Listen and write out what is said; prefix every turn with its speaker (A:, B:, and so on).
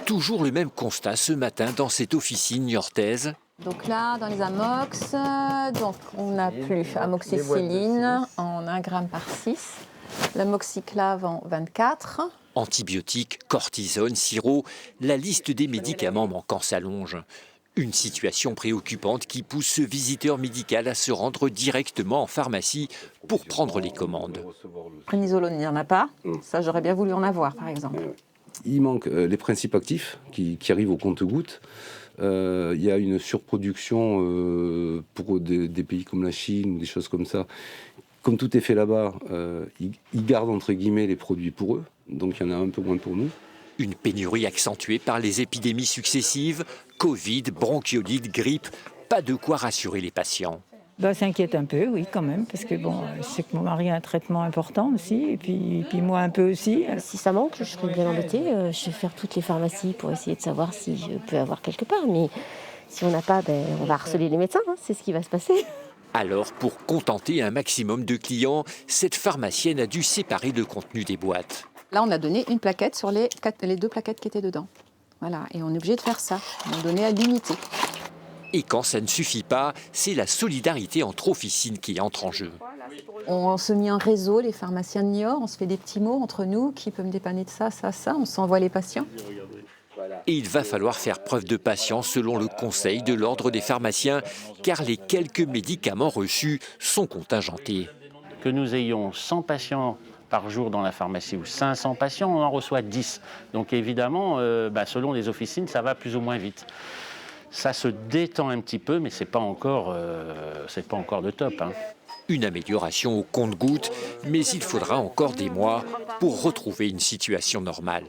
A: Toujours le même constat ce matin dans cette officine niortaise.
B: Donc là, dans les amox, donc on n'a plus amoxicilline en 1 gramme par 6, l'amoxiclave en 24.
A: Antibiotiques, cortisone, sirop, la liste des médicaments manquants s'allonge. Une situation préoccupante qui pousse ce visiteur médical à se rendre directement en pharmacie pour prendre les commandes.
B: Prénisolone, il n'y en a pas. Ça, j'aurais bien voulu en avoir, par exemple.
C: Il manque les principes actifs qui arrivent au compte-gouttes. Il y a une surproduction pour des pays comme la Chine ou des choses comme ça. Comme tout est fait là-bas, ils gardent entre guillemets les produits pour eux. Donc il y en a un peu moins pour nous.
A: Une pénurie accentuée par les épidémies successives, Covid, bronchiolite, grippe, pas de quoi rassurer les patients.
D: Ça inquiète un peu, oui, quand même, parce que bon, je sais que mon mari a un traitement important aussi, et puis moi un peu aussi.
E: Si ça manque, je serais bien embêtée. Je vais faire toutes les pharmacies pour essayer de savoir si je peux avoir quelque part. Mais si on n'a pas, on va harceler les médecins, c'est ce qui va se passer.
A: Alors, pour contenter un maximum de clients, cette pharmacienne a dû séparer le contenu des boîtes.
B: Là, on a donné une plaquette sur les 2 plaquettes qui étaient dedans. Voilà, et on est obligé de faire ça. On a donné à l'unité.
A: Et quand ça ne suffit pas, c'est la solidarité entre officines qui entre en jeu.
B: On se met en réseau, les pharmaciens de Niort, on se fait des petits mots entre nous, qui peut me dépanner de ça, ça, ça, on s'envoie les patients.
A: Et il va falloir faire preuve de patience selon le conseil de l'ordre des pharmaciens, car les quelques médicaments reçus sont contingentés.
F: Que nous ayons 100 patients par jour dans la pharmacie ou 500 patients, on en reçoit 10. Donc évidemment, selon les officines, ça va plus ou moins vite. Ça se détend un petit peu, mais c'est pas encore de top.
A: Une amélioration au compte-gouttes, mais il faudra encore des mois pour retrouver une situation normale.